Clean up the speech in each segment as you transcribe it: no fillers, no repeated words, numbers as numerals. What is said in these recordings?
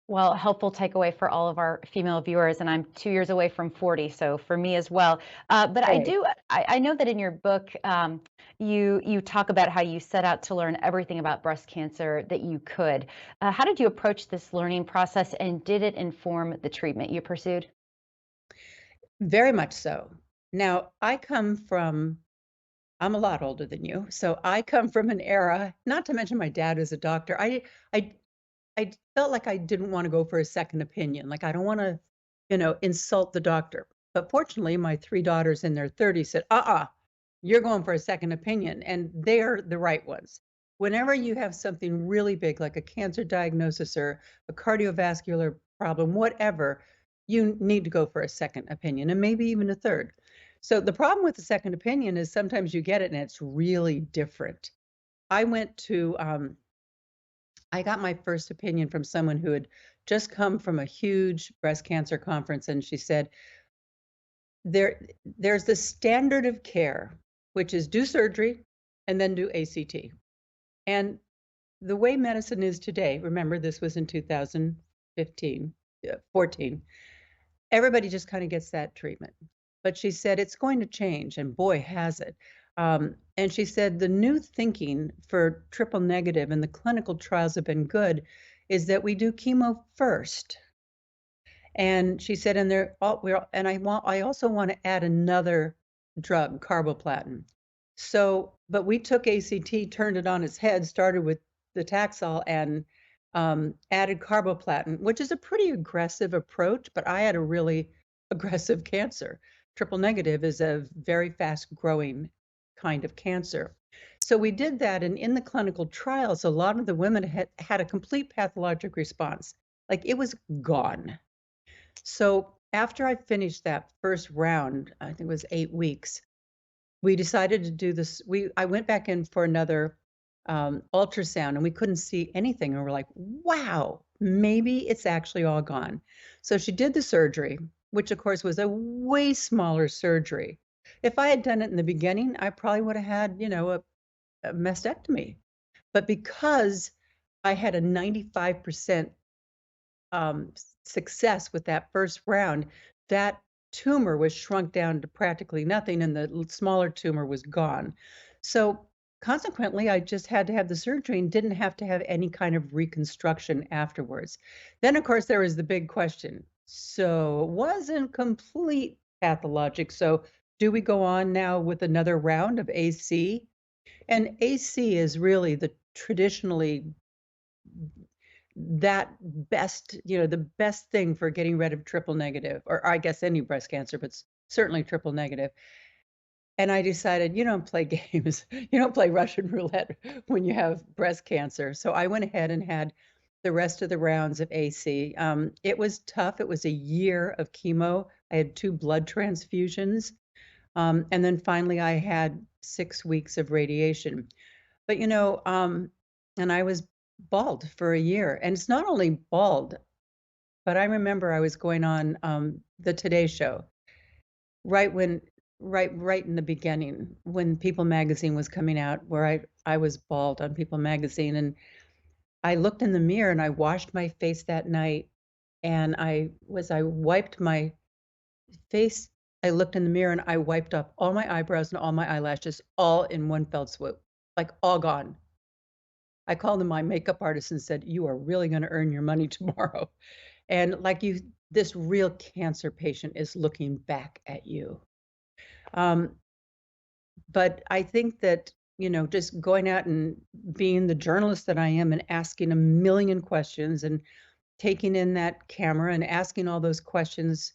Well, helpful takeaway for all of our female viewers, and I'm 2 years away from 40, so for me as well. But I Right. do, I know that in your book, you talk about how you set out to learn everything about breast cancer that you could. How did you approach this learning process, and did it inform the treatment you pursued? Very much so. Now, I'm a lot older than you, so I come from an era, not to mention my dad was a doctor. I I felt like I didn't wanna go for a second opinion, like, I don't wanna, insult the doctor. But fortunately, my 3 daughters in their 30s said, "Uh-uh, you're going for a second opinion," and they're the right ones. Whenever you have something really big, like a cancer diagnosis or a cardiovascular problem, whatever, you need to go for a second opinion and maybe even a third. So the problem with the second opinion is sometimes you get it and it's really different. I went to, I got my first opinion from someone who had just come from a huge breast cancer conference, and she said, there's the standard of care, which is do surgery and then do ACT. And the way medicine is today, remember this was in 2015, 14, everybody just kinda gets that treatment. But she said, "It's going to change," and boy, has it. And she said, "The new thinking for triple negative, and the clinical trials have been good, is that we do chemo first." And she said, "And they're all we're all and I also wanna add another drug, carboplatin." So but we took ACT, turned it on its head, started with the Taxol and, added carboplatin, which is a pretty aggressive approach, but I had a really aggressive cancer. Triple negative is a very fast-growing kind of cancer. So we did that, and in the clinical trials, a lot of the women had a complete pathologic response, like, it was gone. So after I finished that first round, I think it was 8 weeks, we decided to do this I went back in for another, ultrasound, and we couldn't see anything, and we're like, "Wow, maybe it's actually all gone." So she did the surgery, which, of course, was a way smaller surgery. If I had done it in the beginning, I probably woulda had, a mastectomy. But because I had a 95% success with that first round, that tumor was shrunk down to practically nothing, and the smaller tumor was gone. So consequently, I just had to have the surgery and didn't have to have any kind of reconstruction afterwards. Then, of course, there was the big question. So it wasn't complete pathologic. So do we go on now with another round of AC? And AC is really the traditionally that best the best thing for getting rid of triple negative, or I guess any breast cancer, but certainly triple negative. And I decided, you don't play games, you don't play Russian roulette when you have breast cancer. So I went ahead and had the rest of the rounds of AC. It was tough. It was a year of chemo. I had 2 blood transfusions. And then finally I had 6 weeks of radiation. But, and I was bald for a year, and it's not only bald, but I remember I was going on, the Today Show right when right in the beginning when People Magazine was coming out, where I was bald on People Magazine, and I looked in the mirror and I washed my face that night, and I wiped my face, I looked in the mirror and I wiped off all my eyebrows and all my eyelashes all in one fell swoop, like, all gone. I called in my makeup artist and said, "You are really gonna earn your money tomorrow." And like this real cancer patient is looking back at you. Um, but I think that, just going out and being the journalist that I am and asking a million questions and taking in that camera and asking all those questions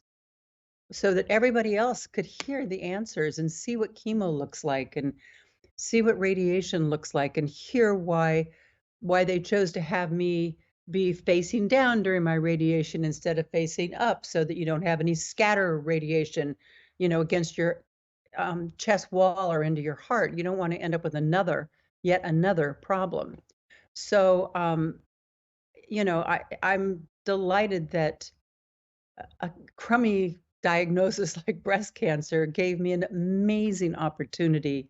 so that everybody else could hear the answers and see what chemo looks like and see what radiation looks like and hear why they chose to have me be facing down during my radiation instead of facing up so that you don't have any scatter radiation, against your chest wall or into your heart. You don't want to end up with yet another problem. So, I'm delighted that a crummy diagnosis like breast cancer gave me an amazing opportunity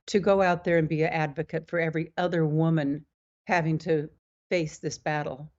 to go out there and be an advocate for every other woman having to face this battle.